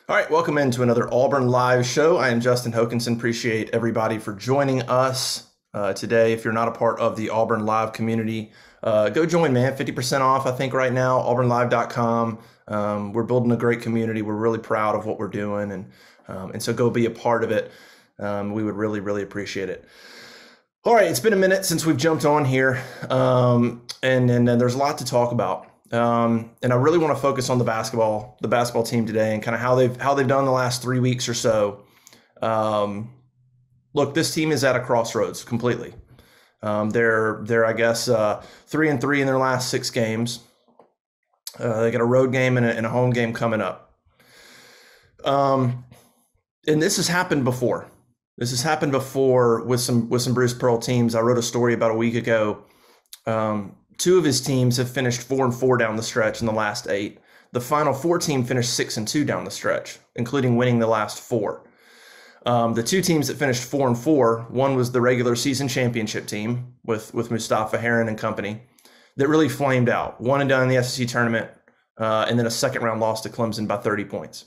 All right, welcome into another Auburn Live show. I am Justin Hokanson. Appreciate everybody for joining us today. If you're not a part of the Auburn Live community, go join, man. 50% off, I think, right now, auburnlive.com. We're building a great community. We're really proud of what we're doing, and so go be a part of it. We would really, really appreciate it. All right, it's been a minute since we've jumped on here, and there's a lot to talk about. And I really want to focus on the basketball team today and kind of how they've done the last 3 weeks or so. Look, this team is at a crossroads completely. They're I guess 3-3 in their last 6 games. They got a road game and a home game coming up. And this has happened before. This has happened before with some Bruce Pearl teams. I wrote a story about a week ago. 2 of his teams have finished 4-4 down the stretch in the last 8. The Final Four team finished 6-2 down the stretch, including winning the last 4. The 2 teams that finished 4-4, one was the regular season championship team with Mustafa Heron and company that really flamed out. One and done in the SEC tournament, and then a second round loss to Clemson by 30 points.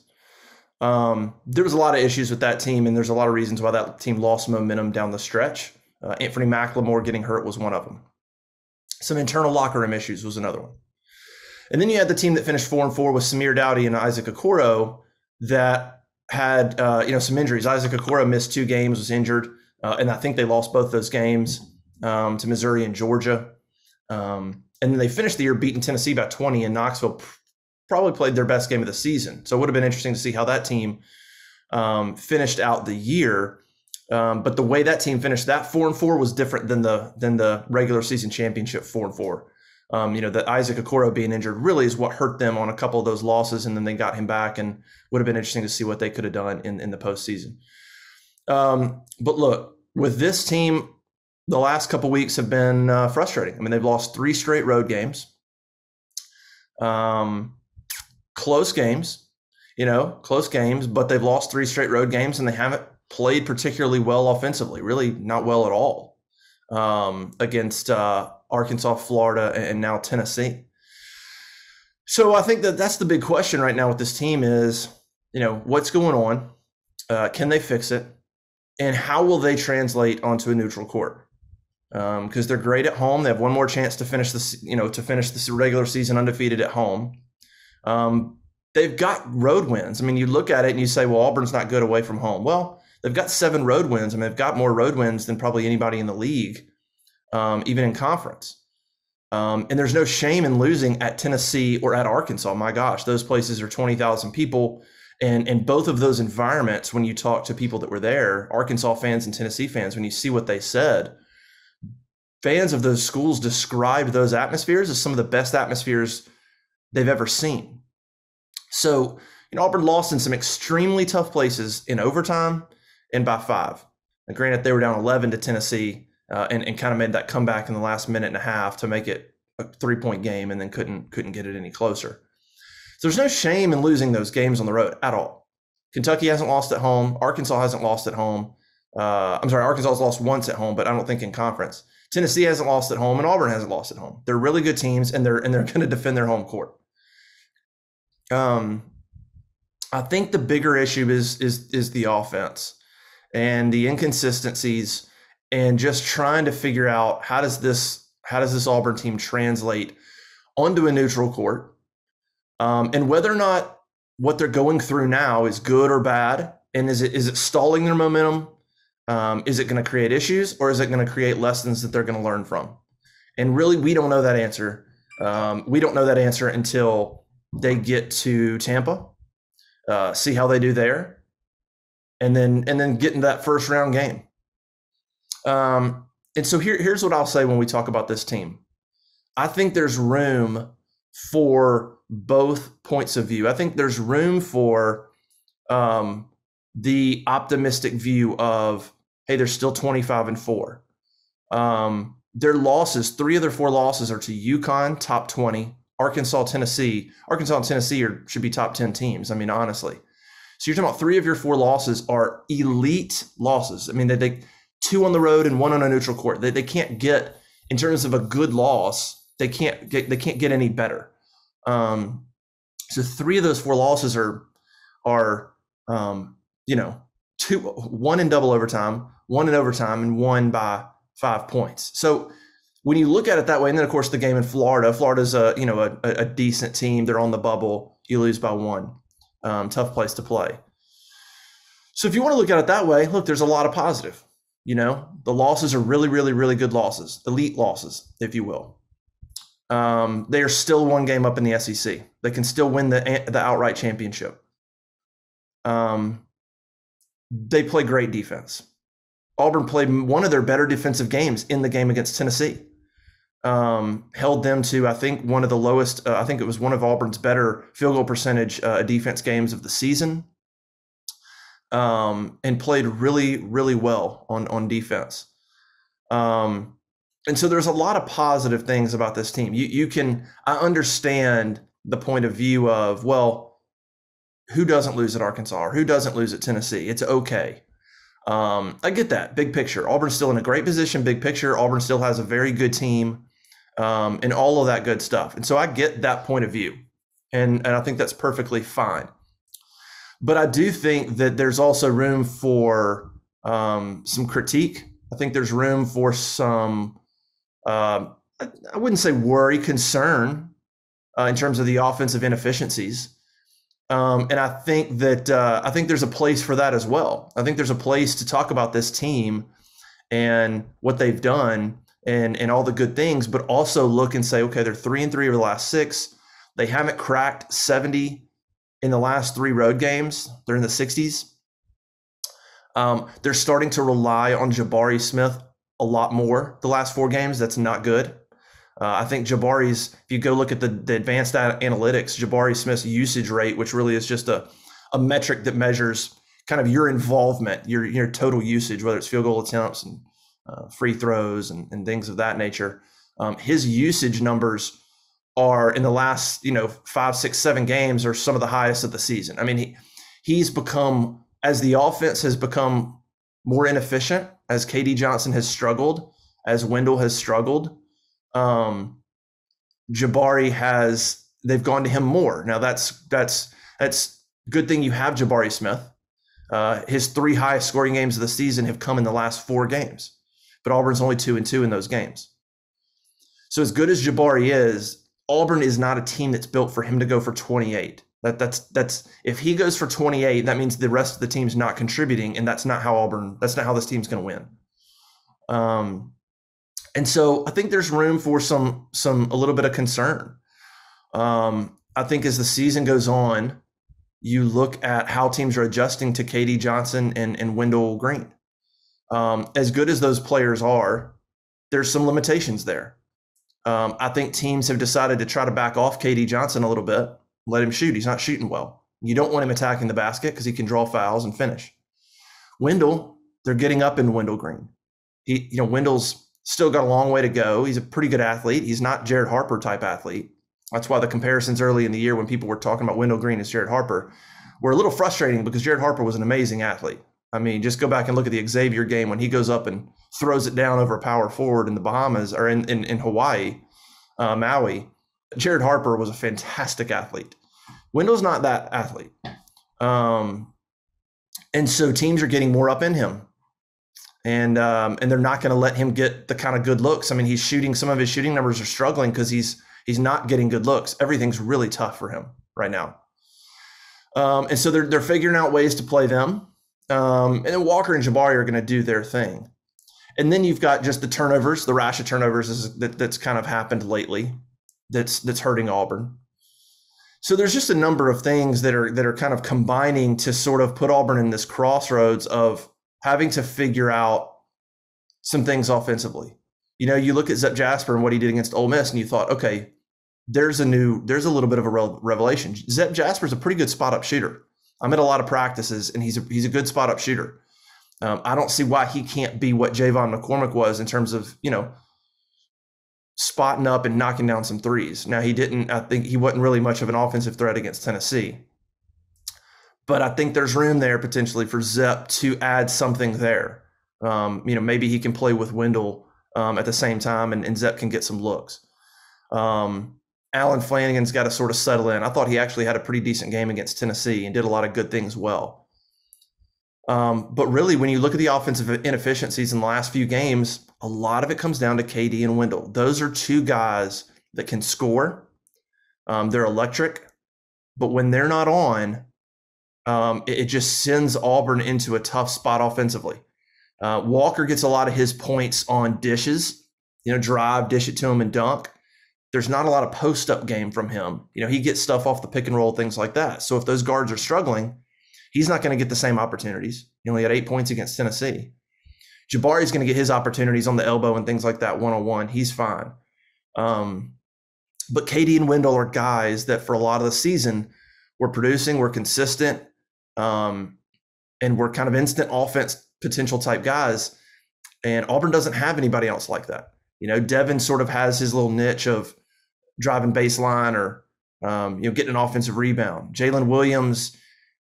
There was a lot of issues with that team, and there's a lot of reasons why that team lost momentum down the stretch. Anthony McLemore getting hurt was one of them. Some internal locker room issues was another one. And then you had the team that finished 4-4 with Samir Dowdy and Isaac Okoro that had some injuries. Isaac Okoro missed 2 games, was injured, and I think they lost both those games to Missouri and Georgia. And then they finished the year beating Tennessee by 20, and Knoxville probably played their best game of the season. So it would have been interesting to see how that team finished out the year. But the way that team finished, that 4-4 was different than the regular season championship 4-4. That Isaac Okoro being injured really is what hurt them on a couple of those losses, and then they got him back, and would have been interesting to see what they could have done in the postseason. But look, with this team, the last couple of weeks have been frustrating. I mean, they've lost 3 straight road games, close games, but they've lost 3 straight road games, and they haven't played particularly well offensively, really not well at all, against Arkansas, Florida, and now Tennessee. So I think that's the big question right now with this team is, what's going on? Can they fix it? And how will they translate onto a neutral court? Because they're great at home. They have one more chance to finish this regular season undefeated at home. They've got road wins. I mean, you look at it and you say, well, Auburn's not good away from home. Well, they've got 7 road wins. I mean, they've got more road wins than probably anybody in the league, even in conference. And there's no shame in losing at Tennessee or at Arkansas. My gosh, those places are 20,000 people. And both of those environments, when you talk to people that were there, Arkansas fans and Tennessee fans, when you see what they said, fans of those schools described those atmospheres as some of the best atmospheres they've ever seen. So, Auburn lost in some extremely tough places in overtime and by 5. And granted, they were down 11 to Tennessee and kind of made that comeback in the last minute and a half to make it a 3-point game, and then couldn't get it any closer. So there's no shame in losing those games on the road at all. Kentucky hasn't lost at home. Arkansas hasn't lost at home. Arkansas has lost once at home, but I don't think in conference. Tennessee hasn't lost at home, and Auburn hasn't lost at home. They're really good teams, and they're going to defend their home court. I think the bigger issue is the offense and the inconsistencies, and just trying to figure out how does this Auburn team translate onto a neutral court, and whether or not what they're going through now is good or bad, and is it stalling their momentum? Is it going to create issues, or is it going to create lessons that they're going to learn from? And really, we don't know that answer. We don't know that answer until they get to Tampa, see how they do there, and then get into that first round game. And so here's what I'll say when we talk about this team. I think there's room for both points of view. I think there's room for the optimistic view of, hey, they're still 25-4. Their losses, 3 of their 4 losses are to UConn, top 20, Arkansas and Tennessee should be top 10 teams. I mean, honestly. So you're talking about 3 of your 4 losses are elite losses. I mean, they 2 on the road and 1 on a neutral court. They can't get, in terms of a good loss, they can't get any better. So 3 of those 4 losses are are, you know, one in double overtime, one in overtime, and one by 5 points. So when you look at it that way, and then of course the game in Florida, Florida's a decent team. They're on the bubble. You lose by one. Tough place to play. So if you want to look at it that way, look, there's a lot of positive. You know, the losses are really, really, really good losses, elite losses, if you will. They are still one game up in the SEC. They can still win the outright championship. They play great defense. Auburn played one of their better defensive games in the game against Tennessee. Held them to, I think, one of the lowest, I think it was one of Auburn's better field goal percentage defense games of the season. And played really, really well on defense. And so there's a lot of positive things about this team. I understand the point of view of, well, who doesn't lose at Arkansas or who doesn't lose at Tennessee? It's okay. I get that big picture. Auburn's still in a great position, big picture. Auburn still has a very good team, and all of that good stuff. And so I get that point of view, and I think that's perfectly fine. But I do think that there's also room for some critique. I think there's room for some, I wouldn't say worry, concern in terms of the offensive inefficiencies. And I think that there's a place for that as well. I think there's a place to talk about this team and what they've done and all the good things, but also look and say, okay, they're 3-3 over the last 6. They haven't cracked 70 in the last 3 road games. They're in the 60s. They're starting to rely on Jabari Smith a lot more the last 4 games. That's not good. I think Jabari's, if you go look at the advanced analytics, Jabari Smith's usage rate, which really is just a metric that measures kind of your involvement, your total usage, whether it's field goal attempts and free throws and things of that nature. His usage numbers are in the last, 5, 6, 7 games are some of the highest of the season. I mean, he's become, as the offense has become more inefficient, as KD Johnson has struggled, as Wendell has struggled, Jabari they've gone to him more. Now that's good thing you have Jabari Smith. His 3 highest scoring games of the season have come in the last 4 games, but Auburn's only 2-2 in those games. So as good as Jabari is, Auburn is not a team that's built for him to go for 28. That's if he goes for 28, that means the rest of the team's not contributing, and that's not how this team's going to win. And so I think there's room for a little bit of concern. I think as the season goes on, you look at how teams are adjusting to KD Johnson and Wendell Green. As good as those players are, there's some limitations there. I think teams have decided to try to back off KD Johnson a little bit, let him shoot. He's not shooting well. You don't want him attacking the basket because he can draw fouls and finish. Wendell, they're getting up in Wendell Green. Wendell's still got a long way to go. He's a pretty good athlete. He's not Jared Harper type athlete. That's why the comparisons early in the year when people were talking about Wendell Green as Jared Harper were a little frustrating because Jared Harper was an amazing athlete. I mean, just go back and look at the Xavier game when he goes up and throws it down over a power forward in the Bahamas or in Hawaii, Maui. Jared Harper was a fantastic athlete. Wendell's not that athlete. And so teams are getting more up in him. And they're not going to let him get the kind of good looks. I mean, some of his shooting numbers are struggling because he's not getting good looks. Everything's really tough for him right now. And so they're figuring out ways to play them. And then Walker and Jabari are going to do their thing. And then you've got just the turnovers, the rash of turnovers that's kind of happened lately that's hurting Auburn. So there's just a number of things that are kind of combining to sort of put Auburn in this crossroads of having to figure out some things offensively. You look at Zep Jasper and what he did against Ole Miss, and you thought, okay, there's a little bit of a revelation. Zep Jasper's a pretty good spot-up shooter. I'm at a lot of practices, and he's a good spot-up shooter. I don't see why he can't be what Javon McCormick was in terms of, spotting up and knocking down some threes. Now, I think he wasn't really much of an offensive threat against Tennessee. But I think there's room there potentially for Zep to add something there. Maybe he can play with Wendell at the same time, and Zep can get some looks. Alan Flanagan's got to sort of settle in. I thought he actually had a pretty decent game against Tennessee and did a lot of good things well. But really, when you look at the offensive inefficiencies in the last few games, a lot of it comes down to KD and Wendell. Those are two guys that can score. They're electric, but when they're not on, it just sends Auburn into a tough spot offensively. Walker gets a lot of his points on dishes, drive, dish it to him and dunk. There's not a lot of post-up game from him. He gets stuff off the pick and roll, things like that. So if those guards are struggling, he's not going to get the same opportunities. He only had 8 points against Tennessee. Jabari's going to get his opportunities on the elbow and things like that one-on-one. He's fine. But KD and Wendell are guys that for a lot of the season were producing, were consistent, and were kind of instant offense potential type guys. And Auburn doesn't have anybody else like that. Devin sort of has his little niche of driving baseline or, getting an offensive rebound. Jalen Williams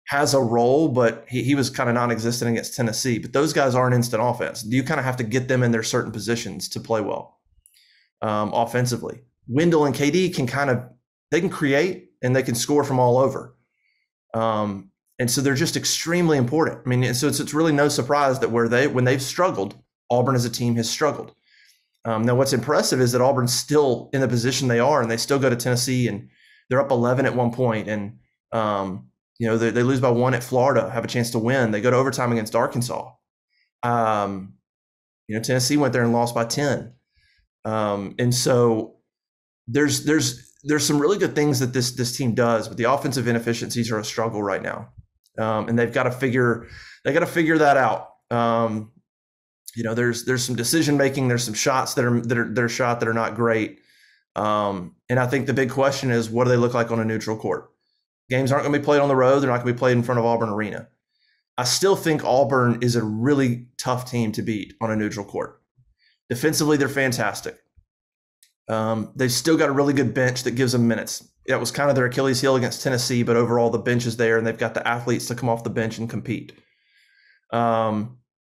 has a role, but he was kind of non-existent against Tennessee. But those guys aren't instant offense. You kind of have to get them in their certain positions to play well offensively. Wendell and KD they can create and they can score from all over. And so they're just extremely important. I mean, so it's really no surprise that when they've struggled, Auburn as a team has struggled. Now, what's impressive is that Auburn's still in the position they are, and they still go to Tennessee, and they're up 11 at one point, and they lose by 1 at Florida, have a chance to win. They go to overtime against Arkansas. Tennessee went there and lost by 10, and so there's some really good things that this team does, but the offensive inefficiencies are a struggle right now, and they've got to figure that out. There's some decision making. There's some shots that are shot that are not great. And I think the big question is, what do they look like on a neutral court? Games aren't going to be played on the road. They're not going to be played in front of Auburn Arena. I still think Auburn is a really tough team to beat on a neutral court. Defensively, they're fantastic. They've still got a really good bench that gives them minutes. That was kind of their Achilles heel against Tennessee, but overall the bench is there, and they've got the athletes to come off the bench and compete.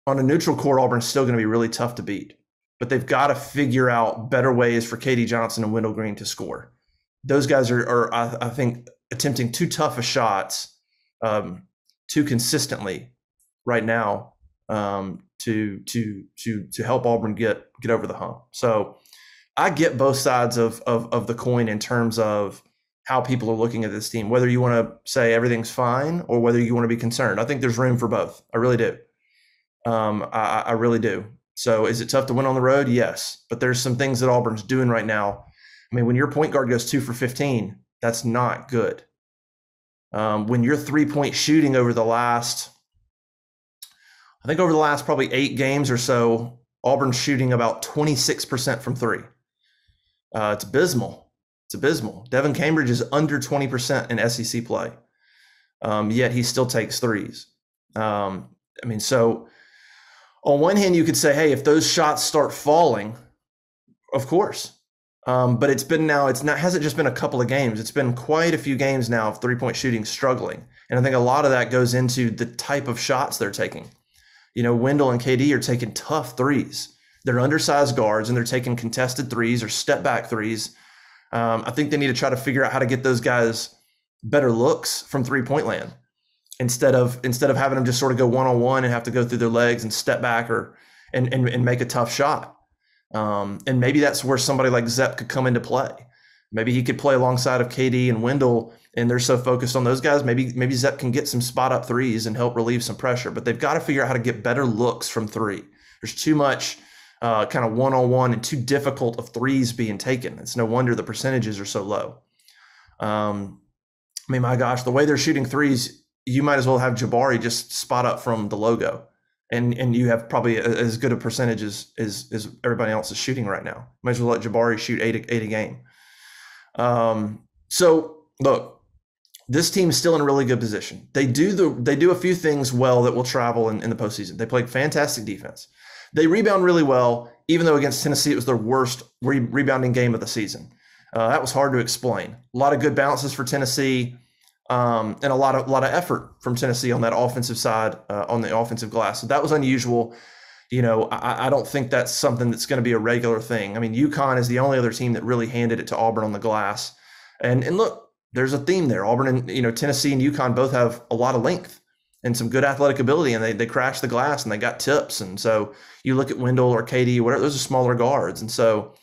On a neutral court, Auburn's still going to be really tough to beat, but they've got to figure out better ways for KD Johnson and Wendell Green to score. Those guys are I think, attempting too tough of shots too consistently right now to help Auburn get over the hump. So I get both sides of the coin in terms of how people are looking at this team, whether you want to say everything's fine or whether you want to be concerned. I think there's room for both. I really do. I really do. So is it tough to win on the road? Yes. But there's some things that Auburn's doing right now. I mean, when your point guard goes 2 for 15, that's not good. When your 3-point shooting over the last probably 8 games or so, Auburn's shooting about 26% from 3. It's abysmal. It's abysmal. Devin Cambridge is under 20% in SEC play, yet he still takes threes. So on one hand, you could say, hey, if those shots start falling, of course. But hasn't just been a couple of games. It's been quite a few games now of 3-point shooting struggling. And I think a lot of that goes into the type of shots they're taking. Wendell and KD are taking tough threes. They're undersized guards, and they're taking contested threes or step back threes. I think they need to try to figure out how to get those guys better looks from 3-point land instead of having them just sort of go one-on-one and have to go through their legs and step back and make a tough shot. And maybe that's where somebody like Zepp could come into play. Maybe he could play alongside of KD and Wendell, and they're so focused on those guys. Maybe Zepp can get some spot up threes and help relieve some pressure, but they've got to figure out how to get better looks from 3. There's too much kind of one-on-one and too difficult of threes being taken. It's no wonder the percentages are so low. My gosh, the way they're shooting threes, you might as well have Jabari just spot up from the logo. And you have probably as good a percentage as everybody else is shooting right now. Might as well let Jabari shoot 8 a game. So look, this team is still in a really good position. They do a few things well that will travel in the postseason. They play fantastic defense. They rebound really well, even though against Tennessee it was their worst rebounding game of the season. That was hard to explain. A lot of good bounces for Tennessee. And a lot of effort from Tennessee on that offensive side, on the offensive glass. So that was unusual. I don't think that's something that's going to be a regular thing. I mean, UConn is the only other team that really handed it to Auburn on the glass. And look, there's a theme there. Auburn and Tennessee and UConn both have a lot of length and some good athletic ability, and they crash the glass and they got tips. And so you look at Wendell or Katie, whatever, those are smaller guards. And so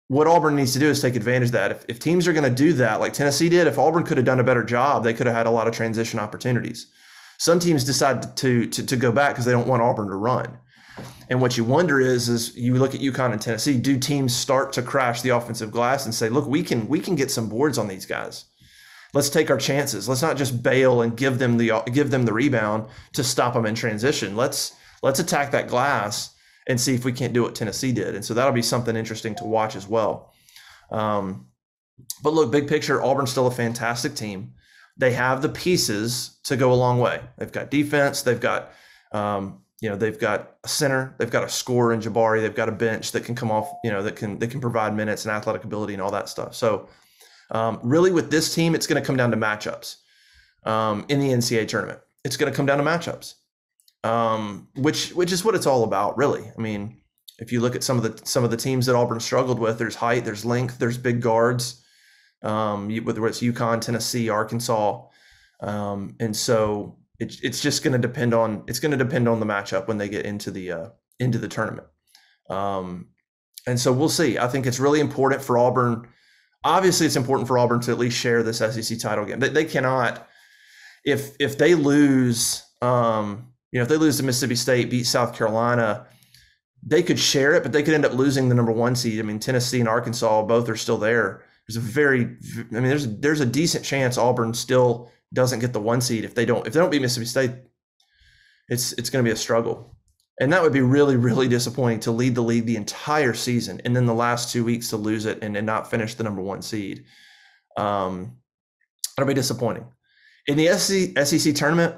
what Auburn needs to do is take advantage of that. If teams are going to do that, like Tennessee did, if Auburn could have done a better job, they could have had a lot of transition opportunities. Some teams decide to go back because they don't want Auburn to run. And what you wonder is you look at UConn and Tennessee, do teams start to crash the offensive glass and say, look, we can get some boards on these guys. Let's take our chances. Let's not just bail and give them the rebound to stop them in transition. Let's attack that glass and see if we can't do what Tennessee did. And so that'll be something interesting to watch as well. But look, big picture, Auburn's still a fantastic team. They have the pieces to go a long way. They've got defense. They've got, they've got a center. They've got a scorer in Jabari. They've got a bench that can come off, that can provide minutes and athletic ability and all that stuff. So really with this team, it's going to come down to matchups in the NCAA tournament. It's going to come down to matchups, which is what it's all about, really. I mean, if you look at some of the teams that Auburn struggled with, there's height, there's length, there's big guards, whether it's UConn, Tennessee, Arkansas, and so it's just going to depend on the matchup when they get into the tournament, and so we'll see. I think it's really important for Auburn. Obviously, it's important for Auburn to at least share this SEC title game. They cannot, if they lose, if they lose to Mississippi State, beat South Carolina, they could share it, but they could end up losing the number 1 seed. I mean, Tennessee and Arkansas both are still there. There's a decent chance Auburn still doesn't get the 1 seed if they don't beat Mississippi State. It's going to be a struggle, and that would be really, really disappointing to lead the league the entire season and then the last 2 weeks to lose it and not finish the number 1 seed. That'll be disappointing. In the SEC tournament,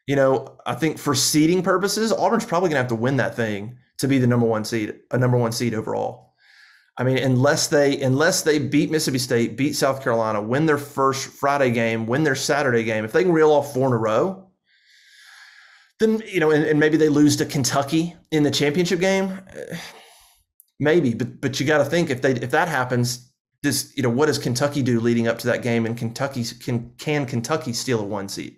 I think for seeding purposes, Auburn's probably going to have to win that thing to be the number 1 seed, a number 1 seed overall. I mean, unless they beat Mississippi State, beat South Carolina, win their first Friday game, win their Saturday game, if they can reel off 4 in a row, then, and maybe they lose to Kentucky in the championship game, maybe. But you got to think if that happens, what does Kentucky do leading up to that game? And can Kentucky steal a 1 seed?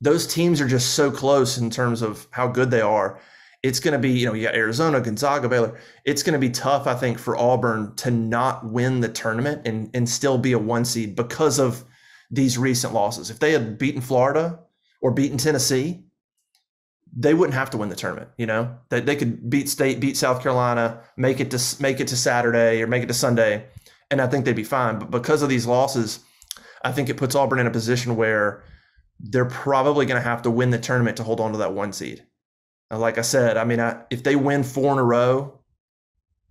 Those teams are just so close in terms of how good they are. It's going to be, you got Arizona, Gonzaga, Baylor. It's going to be tough, I think, for Auburn to not win the tournament and still be a 1 seed because of these recent losses. If they had beaten Florida or beaten Tennessee, they wouldn't have to win the tournament. They could beat State, beat South Carolina, make it to Saturday or make it to Sunday, and I think they'd be fine. But because of these losses, I think it puts Auburn in a position where they're probably going to have to win the tournament to hold on to that 1 seed. Like I said, I mean, if they win 4 in a row,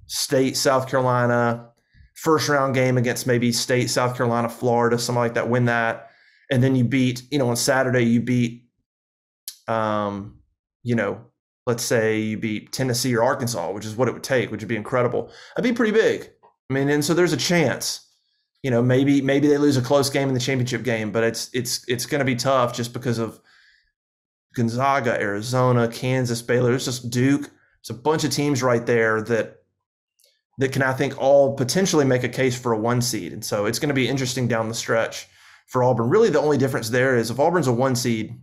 State, South Carolina, first round game against maybe State, South Carolina, Florida, something like that, win that, and then you beat, on Saturday you beat, let's say you beat Tennessee or Arkansas, which is what it would take, which would be incredible. That'd be pretty big. I mean, and so there's a chance, maybe they lose a close game in the championship game, but it's going to be tough just because of Gonzaga, Arizona, Kansas, Baylor. It's just Duke. It's a bunch of teams right there that can, I think, all potentially make a case for a 1 seed. And so it's going to be interesting down the stretch for Auburn. Really, the only difference there is if Auburn's a 1 seed,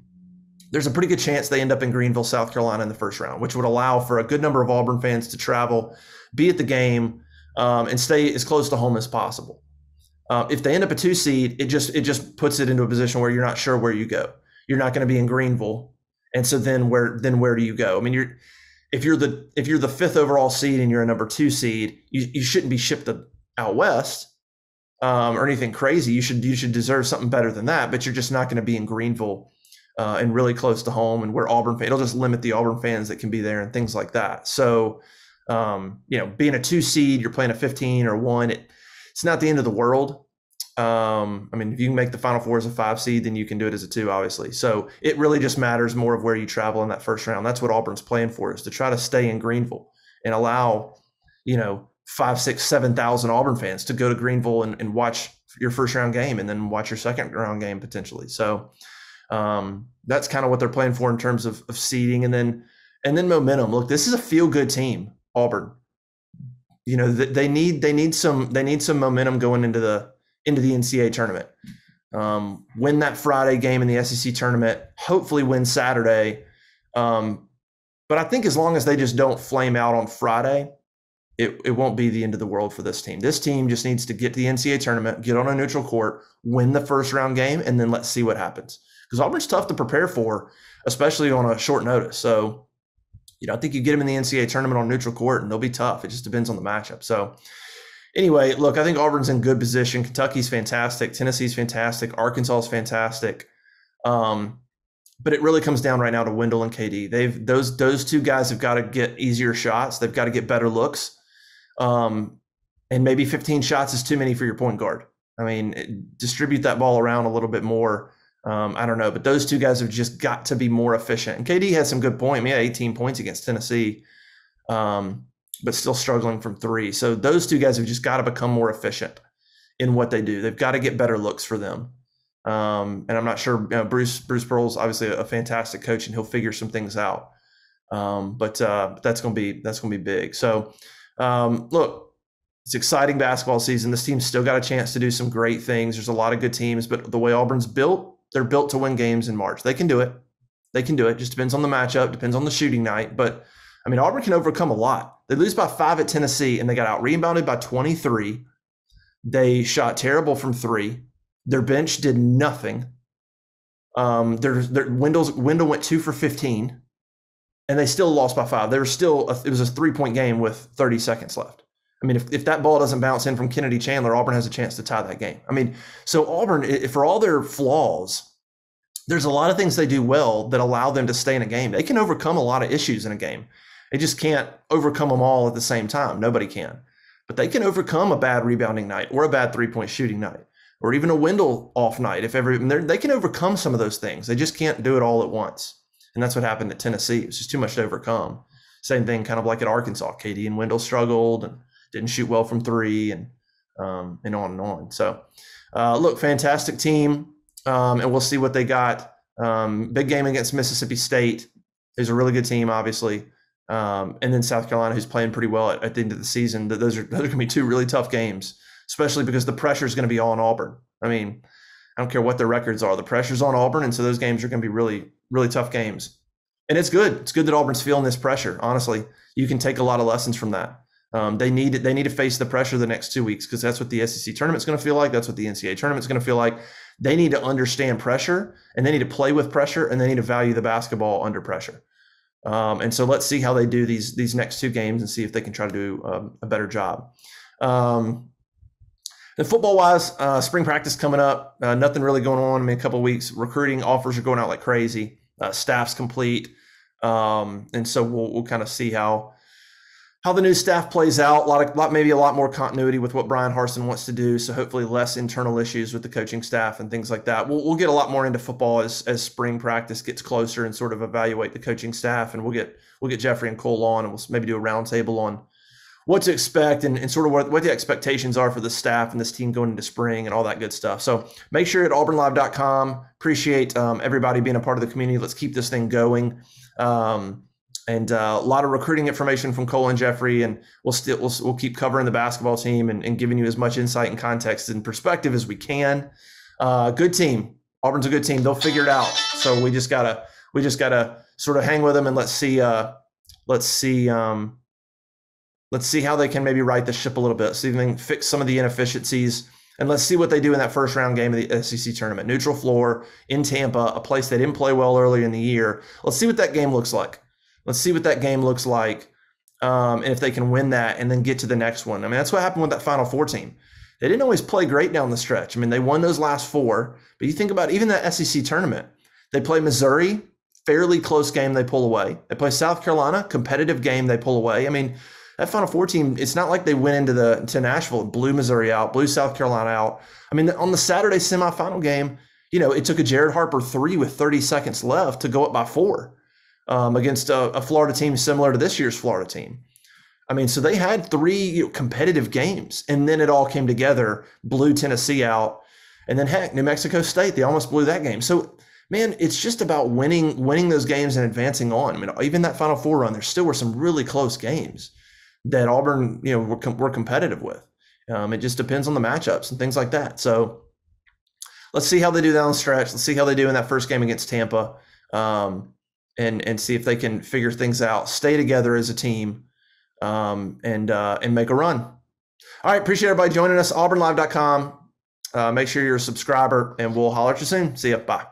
there's a pretty good chance they end up in Greenville, South Carolina in the first round, which would allow for a good number of Auburn fans to travel, be at the game, and stay as close to home as possible. If they end up a 2 seed, it just puts it into a position where you're not sure where you go. You're not going to be in Greenville. And so then where do you go? I mean, if you're the 5th overall seed and you're a number 2 seed, you shouldn't be shipped out west or anything crazy. You should deserve something better than that. But you're just not going to be in Greenville and really close to home, and where it'll just limit the Auburn fans that can be there and things like that. So being a 2 seed, you're playing a 15 or 1. It's not the end of the world. I mean, if you can make the Final Four as a 5 seed, then you can do it as a 2, obviously. So it really just matters more of where you travel in that first round. That's what Auburn's playing for, is to try to stay in Greenville and allow, 5, 6, 7,000 Auburn fans to go to Greenville and watch your first round game and then watch your second round game potentially. So that's kind of what they're playing for in terms of seeding and then momentum. Look, this is a feel-good team, Auburn. they need some momentum going into the NCAA tournament. Win that Friday game in the SEC tournament, hopefully win Saturday. But I think as long as they just don't flame out on Friday, it won't be the end of the world for this team. This team just needs to get to the NCAA tournament, get on a neutral court, win the first round game, and then let's see what happens. Because Auburn's tough to prepare for, especially on a short notice. So, I think you get them in the NCAA tournament on neutral court, and they'll be tough. It just depends on the matchup. So, anyway, look, I think Auburn's in good position. Kentucky's fantastic. Tennessee's fantastic. Arkansas is fantastic. But it really comes down right now to Wendell and KD. Those two guys have got to get easier shots. They've got to get better looks. And maybe 15 shots is too many for your point guard. I mean, distribute that ball around a little bit more. I don't know, but those two guys have just got to be more efficient. And KD had some good points. He had 18 points against Tennessee, but still struggling from three. So those two guys have just got to become more efficient in what they do. They've got to get better looks for them. And I'm not sure, Bruce Pearl's obviously a fantastic coach, and he'll figure some things out. But that's going to be big. So, look, it's exciting basketball season. This team's still got a chance to do some great things. There's a lot of good teams, but the way Auburn's built, they're built to win games in March. They can do it. Just depends on the matchup, depends on the shooting night. But I mean, Auburn can overcome a lot. They lose by 5 at Tennessee, and they got out rebounded by 23. They shot terrible from three. Their bench did nothing. Wendell went 2 for 15, and they still lost by 5. It was a 3-point game with 30 seconds left. I mean, if that ball doesn't bounce in from Kennedy Chandler, Auburn has a chance to tie that game. I mean, so Auburn, for all their flaws, there's a lot of things they do well that allow them to stay in a game. They can overcome a lot of issues in a game. They just can't overcome them all at the same time. Nobody can. But they can overcome a bad rebounding night or a bad 3-point shooting night or even a Wendell off night. They can overcome some of those things. They just can't do it all at once. And that's what happened at Tennessee. It was just too much to overcome. Same thing kind of like at Arkansas. KD and Wendell struggled and didn't shoot well from three and on and on. So, look, fantastic team, and we'll see what they got. Big game against Mississippi State is a really good team, obviously, and then South Carolina, who's playing pretty well at the end of the season. Those are going to be two really tough games, especially because the pressure is going to be on Auburn. I mean, I don't care what their records are. The pressure's on Auburn, and so those games are going to be really, really tough games. And it's good. It's good that Auburn's feeling this pressure. Honestly, you can take a lot of lessons from that. They need to face the pressure the next 2 weeks because that's what the SEC tournament's going to feel like. That's what the NCAA tournament's going to feel like. They need to understand pressure, and they need to play with pressure, and they need to value the basketball under pressure. And so let's see how they do these next 2 games and see if they can try to do a better job. And football-wise, spring practice coming up. Nothing really going on. I mean, a couple of weeks. Recruiting offers are going out like crazy. Staff's complete. And so we'll kind of see how the new staff plays out. Maybe a lot more continuity with what Brian Harsin wants to do. So hopefully less internal issues with the coaching staff and things like that. We'll get a lot more into football as spring practice gets closer and sort of evaluate the coaching staff. And we'll get Jeffrey and Cole on, and we'll maybe do a roundtable on what to expect and sort of what the expectations are for the staff and this team going into spring and all that good stuff. So make sure at auburnlive.com. Appreciate everybody being a part of the community. Let's keep this thing going. And a lot of recruiting information from Cole and Jeffrey, and we'll keep covering the basketball team and giving you as much insight and context and perspective as we can. Good team. Auburn's a good team. They'll figure it out. So we just gotta sort of hang with them and let's see how they can maybe right the ship a little bit. See if they can fix some of the inefficiencies, and let's see what they do in that first round game of the SEC tournament. Neutral floor in Tampa, a place they didn't play well earlier in the year. Let's see what that game looks like. And if they can win that and then get to the next one. I mean, that's what happened with that Final Four team. They didn't always play great down the stretch. I mean, they won those last 4. But you think about even that SEC tournament. They play Missouri, fairly close game, they pull away. They play South Carolina, competitive game, they pull away. I mean, that Final Four team, it's not like they went to Nashville and blew Missouri out, blew South Carolina out. I mean, on the Saturday semifinal game, it took a Jared Harper 3 with 30 seconds left to go up by 4. Against a Florida team similar to this year's Florida team. I mean, so they had 3 competitive games, and then it all came together, blew Tennessee out, and then heck, New Mexico State, they almost blew that game. So, man, it's just about winning those games and advancing on. I mean, even that Final Four run, there still were some really close games. that Auburn, we're competitive with. It just depends on the matchups and things like that. So let's see how they do down the stretch. Let's see how they do in that first game against Tampa, and see if they can figure things out, stay together as a team, and make a run. All right, appreciate everybody joining us. AuburnLive.com. Make sure you're a subscriber, and we'll holler at you soon. See ya. Bye.